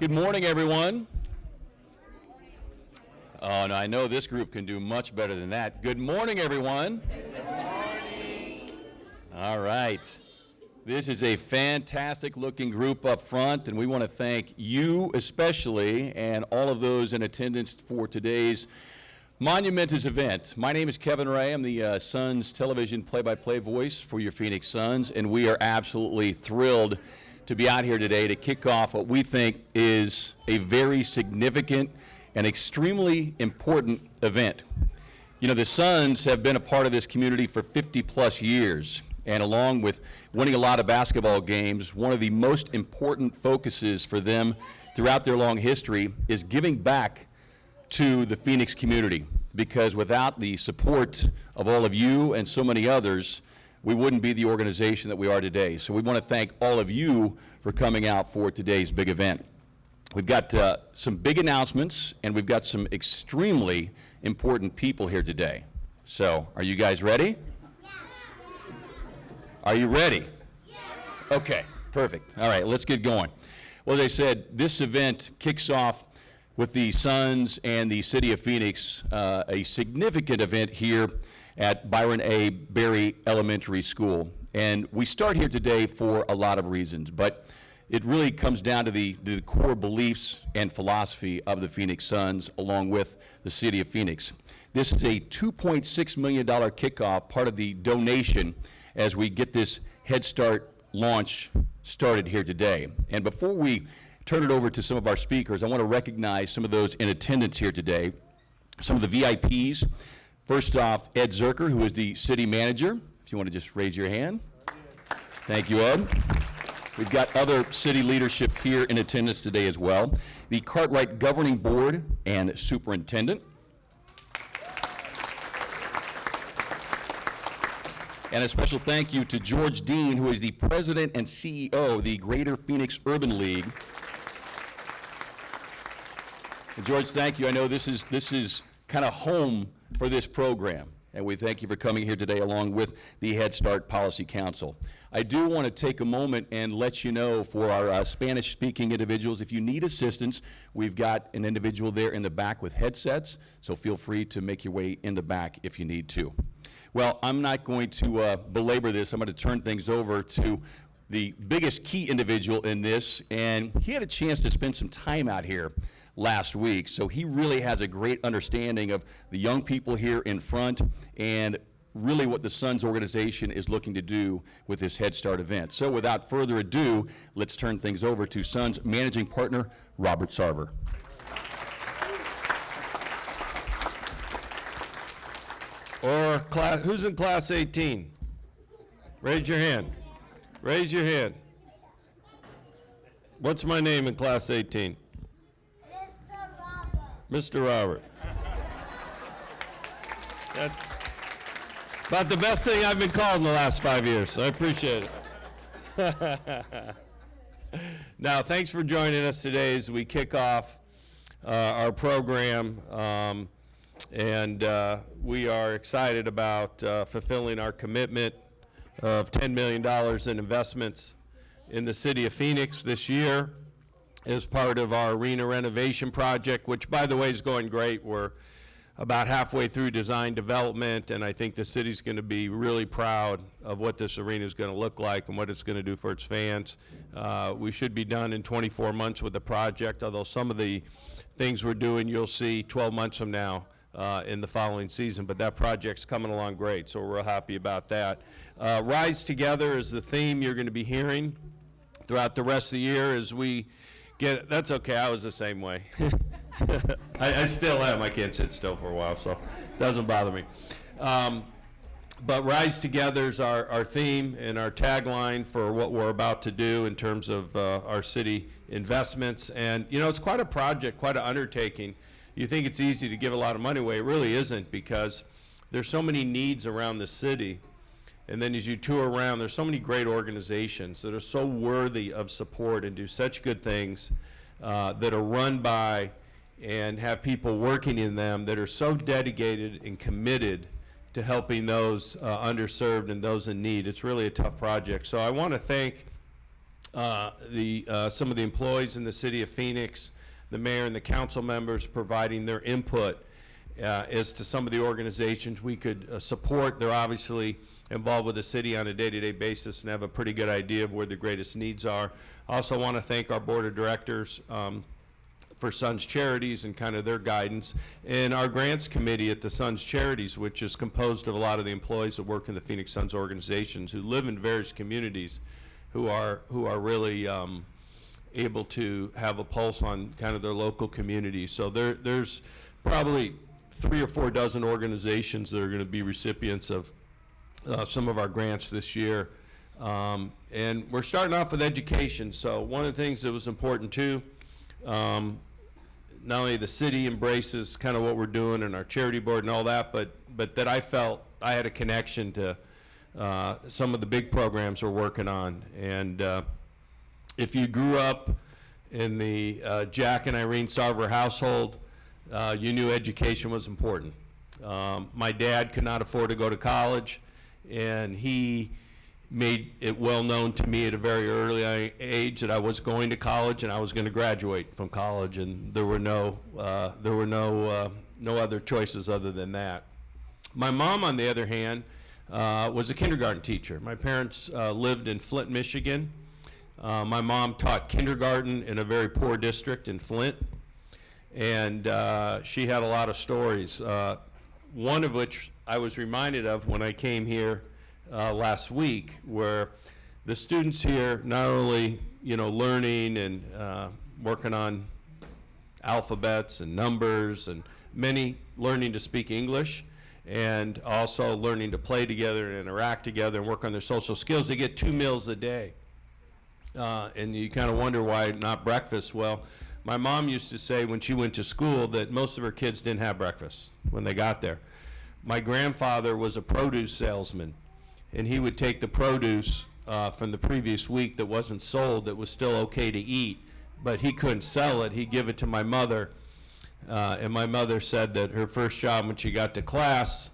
Good morning, everyone. Oh, and I know this group can do much better than that. Good morning, everyone. Good morning. All right. This is a fantastic-looking group up front, and we want to thank you especially and all of those in attendance for today's monumentous event. My name is Kevin Ray. I'm the Suns television play-by-play voice for your Phoenix Suns, and we are absolutely thrilled to be out here today to kick off what we think is a very significant and extremely important event. You know, the Suns have been a part of this community for 50-plus years, and along with winning a lot of basketball games, one of the most important focuses for them throughout their long history is giving back to the Phoenix community, because without the support of all of you and so many others, we wouldn't be the organization that we are today. So we want to thank all of you for coming out for today's big event. We've got some big announcements, and we've got some extremely important people here today. So, are you guys ready? Yeah. Are you ready? Yeah. Okay, perfect. All right, let's get going. Well, as I said, this event kicks off with the Suns and the City of Phoenix, a significant event here at Byron A. Berry Elementary School. And we start here today for a lot of reasons, but it really comes down to the core beliefs and philosophy of the Phoenix Suns, along with the City of Phoenix. This is a $2.6 million kickoff, part of the donation as we get this Head Start launch started here today. And before we turn it over to some of our speakers, I want to recognize some of those in attendance here today, some of the VIPs. First off, Ed Zerker, who is the city manager. If you want to just raise your hand. Thank you, Ed. We've got other city leadership here in attendance today as well. The Cartwright Governing Board and Superintendent. And a special thank you to George Dean, who is the President and CEO of the Greater Phoenix Urban League. And George, thank you. I know this is kind of home for this program, and we thank you for coming here today along with the Head Start Policy Council. I do want to take a moment and let you know, for our Spanish-speaking individuals, if you need assistance, we've got an individual there in the back with headsets, so feel free to make your way in the back if you need to. Well, I'm not going to belabor this. I'm going to turn things over to the biggest key individual in this, and he had a chance to spend some time out here last week, so he really has a great understanding of the young people here in front and really what the Suns organization is looking to do with this Head Start event. So without further ado, let's turn things over to Suns managing partner Robert Sarver. Or who's in class 18? Raise your hand. Raise your hand. What's my name in class 18? Mr. Robert. That's about the best thing I've been called in the last 5 years, so I appreciate it. Now, thanks for joining us today as we kick off our program, and we are excited about fulfilling our commitment of $10 million in investments in the City of Phoenix this year as part of our arena renovation project, which, by the way, is going great. We're about halfway through design development, and I think the city's going to be really proud of what this arena is going to look like and what it's going to do for its fans. We should be done in 24 months with the project, although some of the things we're doing you'll see 12 months from now in the following season, but that project's coming along great, so we're real happy about that. Rise Together is the theme you're going to be hearing throughout the rest of the year as we get, that's okay, I was the same way. I still am. I can't sit still for a while, so it doesn't bother me. But Rise Together is our theme and our tagline for what we're about to do in terms of our city investments. And, you know, it's quite a project, quite an undertaking. You think it's easy to give a lot of money away. It really isn't, because there's so many needs around the city. And then as you tour around, there's so many great organizations that are so worthy of support and do such good things that are run by and have people working in them that are so dedicated and committed to helping those underserved and those in need. It's really a tough project. So I want to thank some of the employees in the city of Phoenix, the mayor and the council members providing their input as to some of the organizations we could support. They're obviously involved with the city on a day-to-day basis and have a pretty good idea of where the greatest needs are. I also want to thank our board of directors for Sons Charities and kind of their guidance, and our grants committee at the Sons Charities, which is composed of a lot of the employees that work in the Phoenix Suns organizations who live in various communities, who are really able to have a pulse on kind of their local communities. So there's probably 3 or 4 dozen organizations that are going to be recipients of some of our grants this year. And we're starting off with education. So one of the things that was important too, not only the city embraces kind of what we're doing and our charity board and all that, but that I felt I had a connection to some of the big programs we're working on. And if you grew up in the Jack and Irene Sarver household, you knew education was important. My dad could not afford to go to college, and he made it well known to me at a very early age that I was going to college and I was going to graduate from college, and there were no other choices other than that. My mom, on the other hand, was a kindergarten teacher. My parents lived in Flint, Michigan. My mom taught kindergarten in a very poor district in Flint, and she had a lot of stories, one of which I was reminded of when I came here last week, where the students here not only, learning and working on alphabets and numbers, and many learning to speak English, and also learning to play together and interact together and work on their social skills. They get 2 meals a day. And you kind of wonder why not breakfast. Well, my mom used to say when she went to school that most of her kids didn't have breakfast when they got there. My grandfather was a produce salesman, and he would take the produce from the previous week that wasn't sold, that was still okay to eat, but he couldn't sell it. He'd give it to my mother, and my mother said that her first job when she got to class,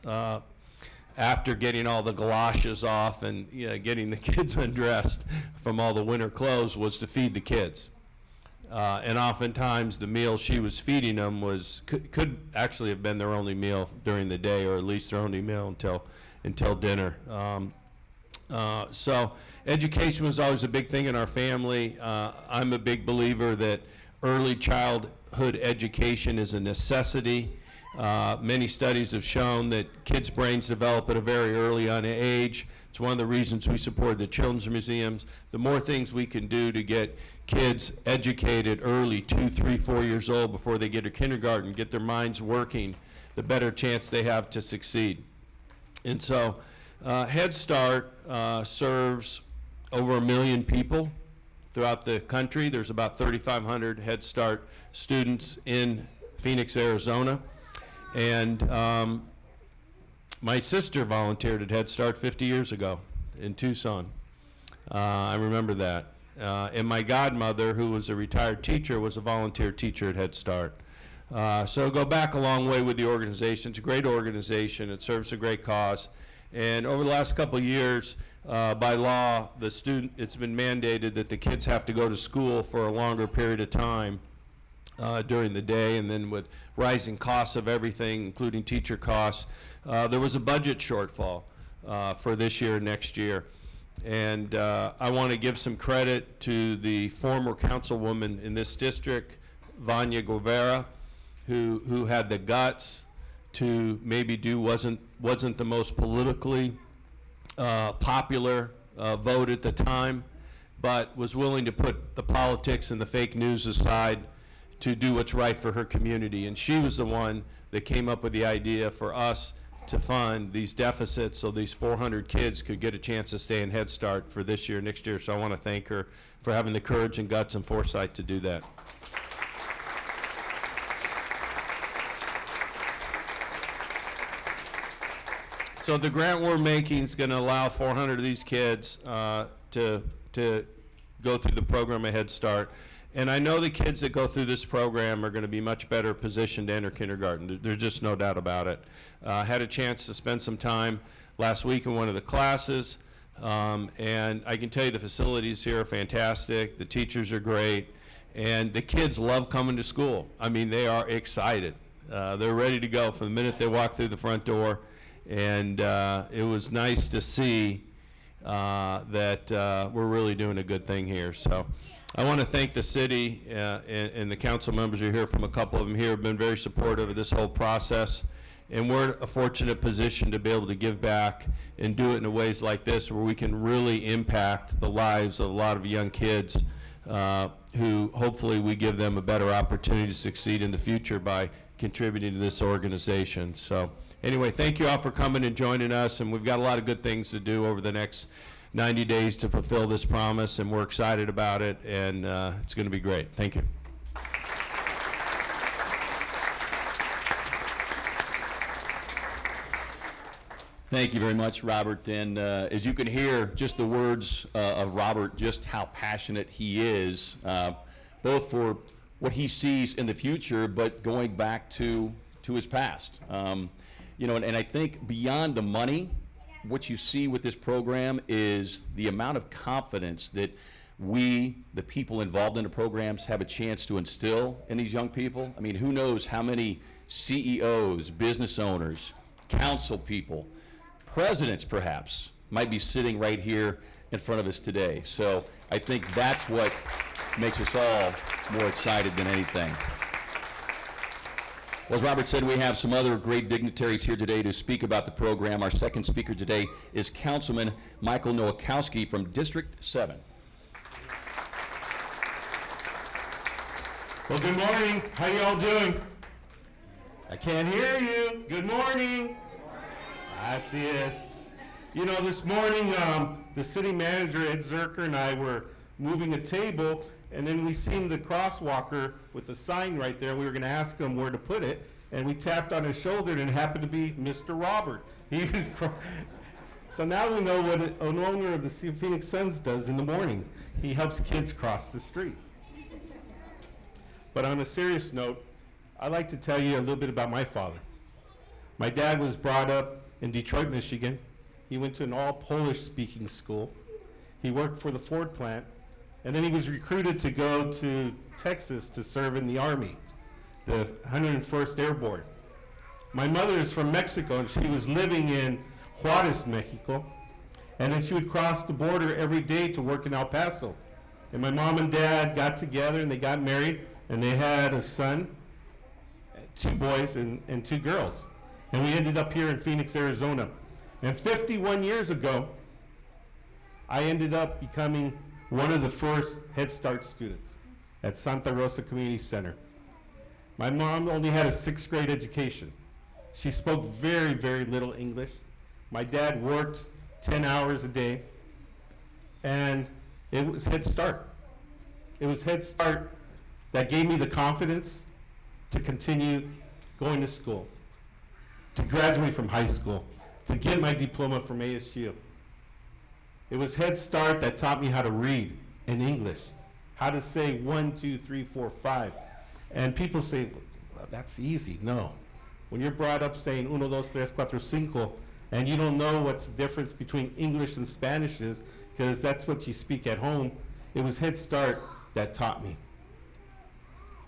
after getting all the galoshes off and getting the kids undressed from all the winter clothes, was to feed the kids. And oftentimes the meal she was feeding them could actually have been their only meal during the day, or at least their only meal until dinner. So education was always a big thing in our family. I'm a big believer that early childhood education is a necessity. Many studies have shown that kids' brains develop at a very early on age. It's one of the reasons we support the children's museums. The more things we can do to get kids educated early, 2, 3, 4 years old, before they get to kindergarten, get their minds working, the better chance they have to succeed. And so Head Start serves over 1 million people throughout the country. There's about 3,500 Head Start students in Phoenix, Arizona. And my sister volunteered at Head Start 50 years ago in Tucson. I remember that. And my godmother, who was a retired teacher, was a volunteer teacher at Head Start. So go back a long way with the organization. It's a great organization. It serves a great cause. And over the last couple of years, by law, it's been mandated that the kids have to go to school for a longer period of time during the day, and then with rising costs of everything, including teacher costs, there was a budget shortfall for this year and next year. And I want to give some credit to the former councilwoman in this district, Vanya Guevara, who had the guts to maybe do wasn't the most politically popular vote at the time, but was willing to put the politics and the fake news aside to do what's right for her community. And she was the one that came up with the idea for us to fund these deficits so these 400 kids could get a chance to stay in Head Start for this year, next year. So I want to thank her for having the courage and guts and foresight to do that. So the grant we're making is going to allow 400 of these kids to go through the program at Head Start. And I know the kids that go through this program are going to be much better positioned to enter kindergarten. There's just no doubt about it. I had a chance to spend some time last week in one of the classes. And I can tell you the facilities here are fantastic, the teachers are great, and the kids love coming to school. I mean, they are excited. They're ready to go from the minute they walk through the front door. And it was nice to see that we're really doing a good thing here. So I want to thank the city and the council members who are here, from a couple of them here, have been very supportive of this whole process. And we're in a fortunate position to be able to give back and do it in ways like this, where we can really impact the lives of a lot of young kids who hopefully we give them a better opportunity to succeed in the future by contributing to this organization. So anyway, thank you all for coming and joining us, and we've got a lot of good things to do over the next 90 days to fulfill this promise, and we're excited about it, and it's going to be great. Thank you. Thank you very much, Robert. And as you can hear, just the words of Robert, just how passionate he is, both for what he sees in the future, but going back to his past. You know, and I think beyond the money, what you see with this program is the amount of confidence that we, the people involved in the programs, have a chance to instill in these young people. I mean, who knows how many CEOs, business owners, council people, presidents perhaps, might be sitting right here in front of us today. So I think that's what makes us all more excited than anything. Well, as Robert said, we have some other great dignitaries here today to speak about the program. Our second speaker today is Councilman Michael Nowakowski from District 7. Well, good morning. How y'all doing? I can't hear you. Good morning. I see this. You know, this morning, the city manager, Ed Zerker, and I were moving a table, and then we seen the crosswalker with the sign right there. We were going to ask him where to put it, and we tapped on his shoulder, and it happened to be Mr. Robert. He was so now we know what an owner of the CityofPhoenixAZ does in the morning. He helps kids cross the street. But on a serious note, I'd like to tell you a little bit about my father. My dad was brought up in Detroit, Michigan. He went to an all Polish-speaking school. He worked for the Ford plant, and then he was recruited to go to Texas to serve in the Army, the 101st Airborne. My mother is from Mexico, and she was living in Juarez, Mexico, and then she would cross the border every day to work in El Paso. And my mom and dad got together, and they got married, and they had a son, 2 boys and 2 girls. And we ended up here in Phoenix, Arizona. And 51 years ago, I ended up becoming one of the first Head Start students at Santa Rosa Community Center. My mom only had a 6th grade education. She spoke very, very little English. My dad worked 10 hours a day, and it was Head Start. It was Head Start that gave me the confidence to continue going to school, to graduate from high school, to get my diploma from ASU. It was Head Start that taught me how to read in English, how to say 1, 2, 3, 4, 5. And people say, well, that's easy. No. When you're brought up saying 1, 2, 3, 4, 5, and you don't know what the difference between English and Spanish is, because that's what you speak at home, it was Head Start that taught me.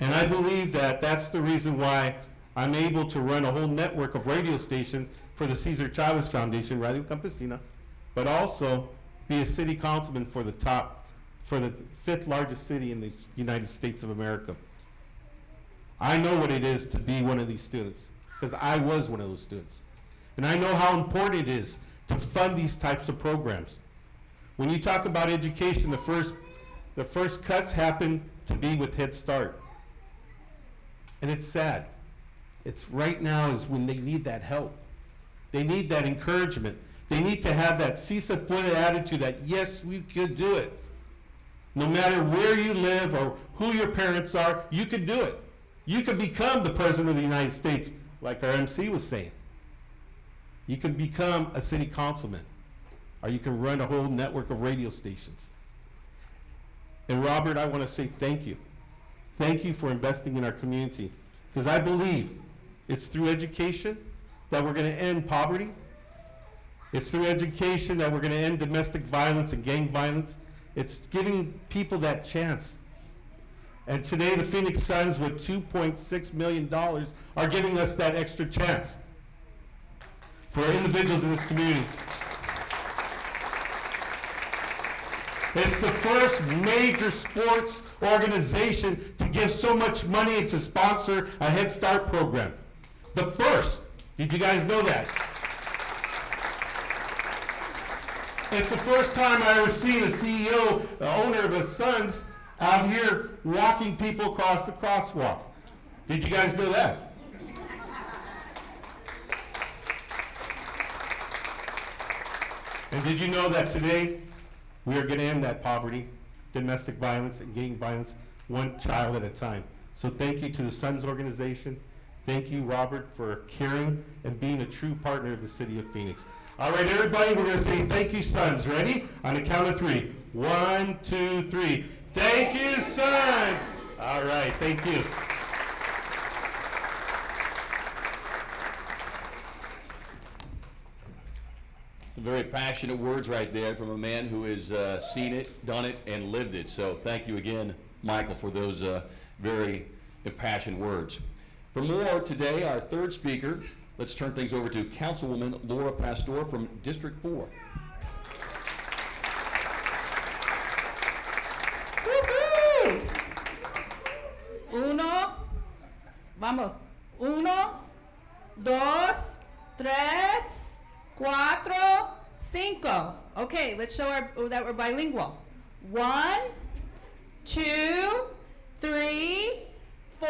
And I believe that that's the reason why I'm able to run a whole network of radio stations for the Cesar Chavez Foundation, Radio Campesina, but also be a city councilman for the 5th largest city in the United States of America. I know what it is to be one of these students, because I was one of those students. And I know how important it is to fund these types of programs. When you talk about education, the first cuts happen to be with Head Start. And it's sad. It's right now is when they need that help. They need that encouragement. They need to have that si se puede attitude that yes, we could do it. No matter where you live or who your parents are, you could do it. You could become the President of the United States, like our MC was saying. You can become a city councilman, or you can run a whole network of radio stations. And Robert, I want to say thank you. Thank you for investing in our community, because I believe it's through education that we're going to end poverty, It's through education that we're going to end domestic violence and gang violence. It's giving people that chance. And today, the Phoenix Suns, with $2.6 million, are giving us that extra chance for individuals in this community. It's the first major sports organization to give so much money and to sponsor a Head Start program. The first. Did you guys know that? It's the first time I ever seen a CEO, the owner of a Suns, out here walking people across the crosswalk. Did you guys know that? And did you know that today we are going to end that poverty, domestic violence, and gang violence one child at a time? So thank you to the Suns organization. Thank you, Robert, for caring and being a true partner of the City of Phoenix. All right, everybody, we're going to say thank you, Suns. Ready? On the count of 3. 1, 2, 3. Thank you, Suns. All right, thank you. Some very passionate words right there from a man who has seen it, done it, and lived it. So thank you again, Michael, for those very impassioned words. For more today, our third speaker, let's turn things over to Councilwoman Laura Pastor from District 4. Woohoo! Uno, vamos. 1, 2, 3, 4, 5. Okay, let's show that we're bilingual. 1, 2, 3, 4,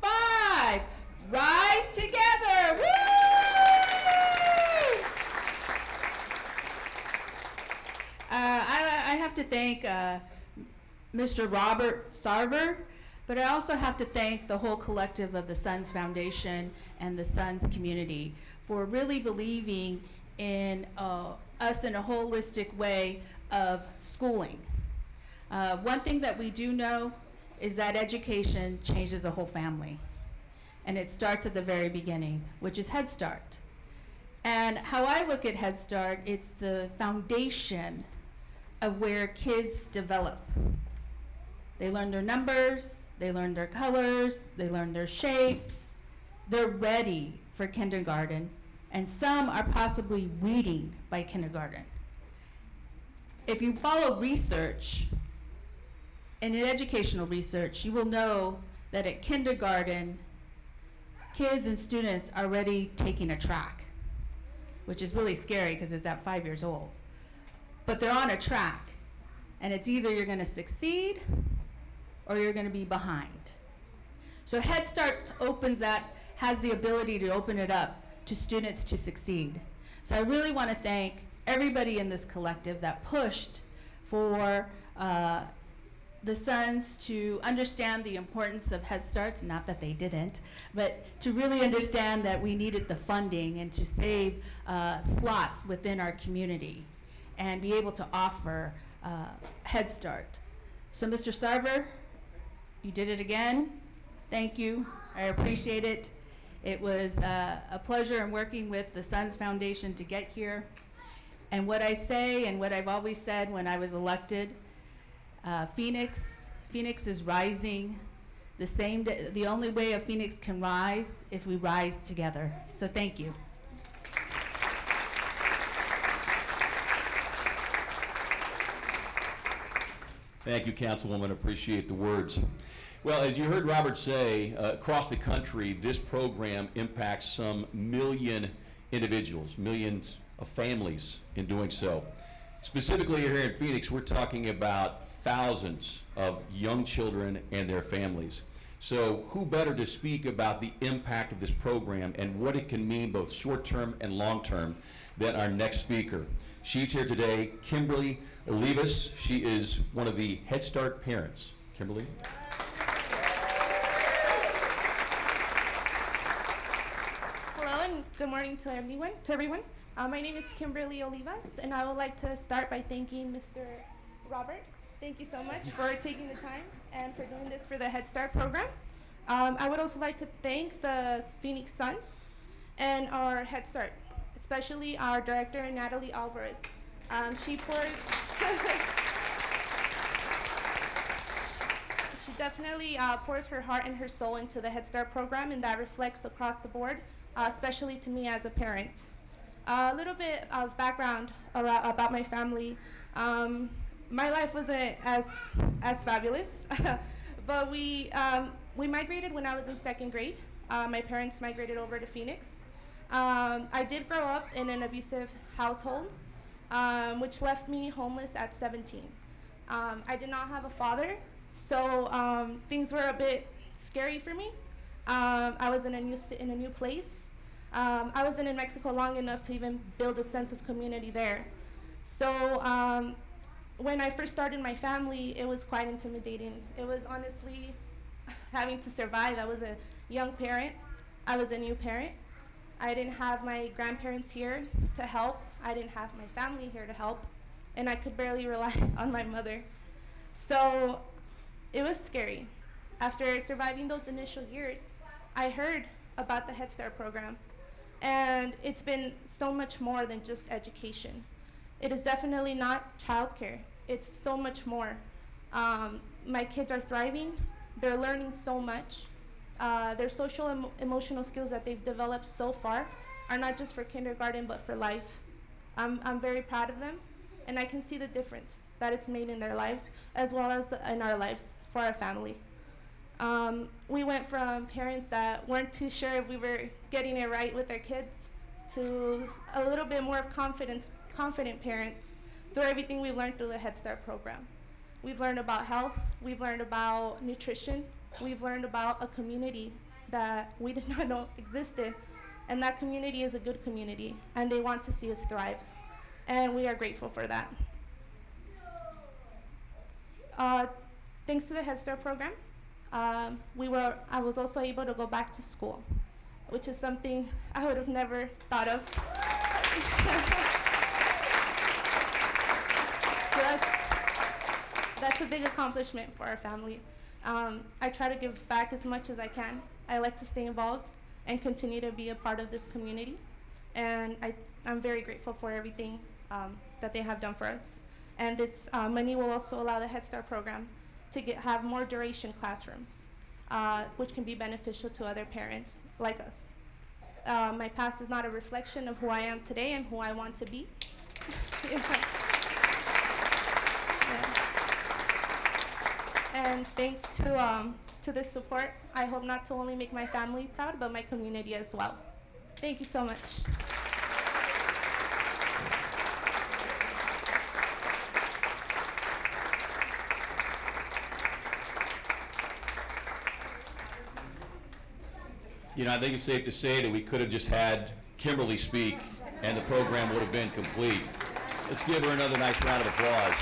5. Rise together. Woo! I have to thank Mr. Robert Sarver, but I also have to thank the whole collective of the Suns Foundation and the Suns community for really believing in us in a holistic way of schooling. One thing that we do know is that education changes a whole family. And it starts at the very beginning, which is Head Start. And how I look at Head Start, it's the foundation of where kids develop. They learn their numbers, they learn their colors, they learn their shapes. They're ready for kindergarten, and some are possibly reading by kindergarten. If you follow research, and in educational research, you will know that at kindergarten, kids and students are already taking a track, which is really scary because it's at 5 years old. But they're on a track, and it's either you're going to succeed or you're going to be behind. So Head Start opens that, has the ability to open it up to students to succeed. So I really want to thank everybody in this collective that pushed for the Suns to understand the importance of Head Starts, not that they didn't, but to really understand that we needed the funding and to save slots within our community and be able to offer Head Start. So Mr. Sarver, you did it again. Thank you. I appreciate it. It was a pleasure in working with the Suns Foundation to get here. And what I say and what I've always said when I was elected, Phoenix is rising. The only way a Phoenix can rise if we rise together. So thank you. Thank you, Councilwoman. Appreciate the words. Well, as you heard Robert say, across the country, this program impacts some million individuals, millions of families in doing so. Specifically here in Phoenix, we're talking about thousands of young children and their families. So who better to speak about the impact of this program and what it can mean both short-term and long-term than our next speaker. She's here today, Kimberly Olivas. She is one of the Head Start parents. Kimberly? Hello and good morning to everyone. My name is Kimberly Olivas, and I would like to start by thanking Mr. Robert. Thank you so much for taking the time and for doing this for the Head Start program. I would also like to thank the Phoenix Suns and our Head Start especially our director, Natalie Alvarez. She pours, she definitely pours her heart and her soul into the Head Start program, and that reflects across the board, especially to me as a parent. A little bit of background about my family. My life wasn't as fabulous, but we migrated when I was in second grade. My parents migrated over to Phoenix. I did grow up in an abusive household, which left me homeless at 17. I did not have a father, so things were a bit scary for me. I was in a new place. I wasn't in Mexico long enough to even build a sense of community there. So when I first started my family, it was quite intimidating. It was honestly having to survive. I was a young parent. I was a new parent. I didn't have my grandparents here to help. I didn't have my family here to help. And I could barely rely on my mother. So it was scary. After surviving those initial years, I heard about the Head Start program. And it's been so much more than just education. It is definitely not childcare. It's so much more. My kids are thriving. They're learning so much. Their social emotional skills that they've developed so far are not just for kindergarten, but for life. I'm very proud of them, and I can see the difference that it's made in their lives, as well as in our lives for our family. We went from parents that weren't too sure if we were getting it right with their kids to a little bit more of confident parents through everything we've learned through the Head Start program. We've learned about health, we've learned about nutrition, we've learned about a community that we did not know existed, and that community is a good community, and they want to see us thrive, and we are grateful for that. Thanks to the Head Start program, I was also able to go back to school, which is something I would have never thought of. So that's a big accomplishment for our family. I try to give back as much as I can. I like to stay involved and continue to be a part of this community. And I'm very grateful for everything that they have done for us. And this money will also allow the Head Start program to have more duration classrooms, which can be beneficial to other parents like us. My past is not a reflection of who I am today and who I want to be. Yeah. And thanks to this support, I hope not to only make my family proud, but my community as well. Thank you so much. You know, I think it's safe to say that we could have just had Kimberly speak, and the program would have been complete. Let's give her another nice round of applause.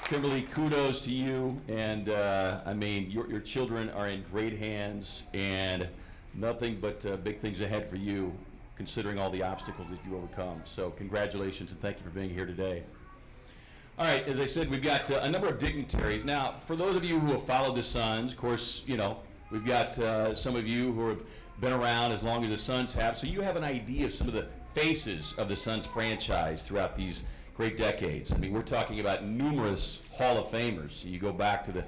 Kimberly, kudos to you, and I mean, your children are in great hands, and nothing but big things ahead for you, considering all the obstacles that you overcome. So congratulations, and thank you for being here today. All right, as I said, we've got a number of dignitaries. Now, for those of you who have followed the Suns, of course, you know, we've got some of you who have been around as long as the Suns have, so you have an idea of some of the faces of the Suns franchise throughout these great decades. I mean, we're talking about numerous Hall of Famers. You go back to the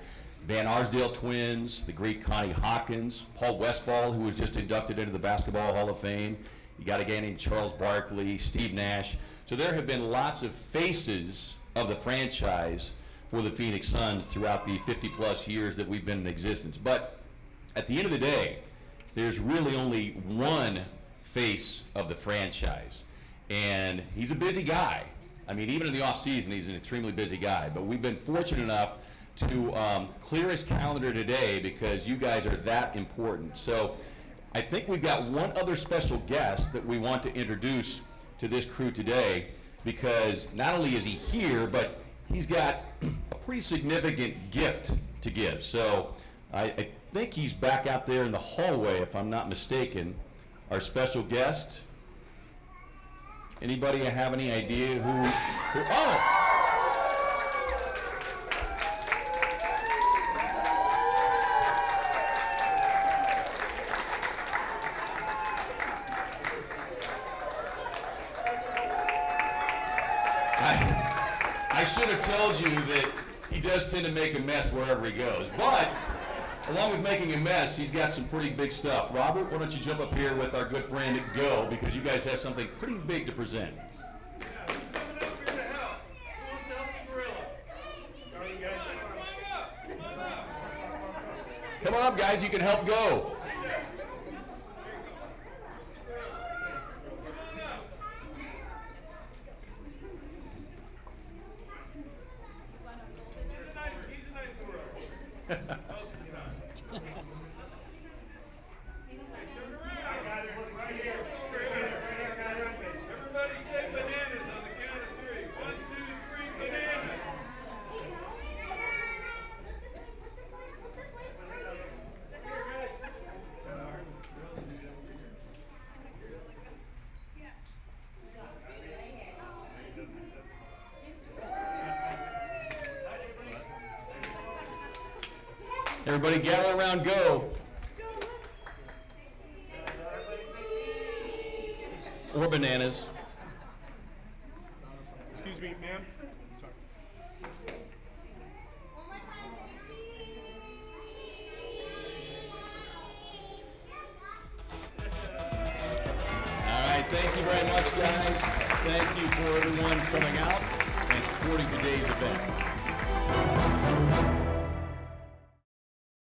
Van Arsdale twins, the great Connie Hawkins, Paul Westphal, who was just inducted into the Basketball Hall of Fame. You got a guy named Charles Barkley, Steve Nash. So there have been lots of faces of the franchise for the Phoenix Suns throughout the 50-plus years that we've been in existence. But at the end of the day, there's really only one face of the franchise, and he's a busy guy. I mean, even in the off-season, he's an extremely busy guy. But we've been fortunate enough to clear his calendar today because you guys are that important. So I think we've got one other special guest that we want to introduce to this crew today, because not only is he here, but he's got a pretty significant gift to give. So I think he's back out there in the hallway, if I'm not mistaken. Our special guest. Anybody have any idea who oh! I should have told you that he does tend to make a mess wherever he goes. But along with making a mess, he's got some pretty big stuff. Robert, why don't you jump up here with our good friend Go, because you guys have something pretty big to present. Come on up, guys. You can help Go. Everybody say bananas on the count of 3. 1, 2, 3, bananas. Everybody gather around Go. Or bananas. Excuse me, ma'am. Sorry. All right, thank you very much, guys. Thank you for everyone coming out and supporting today's event.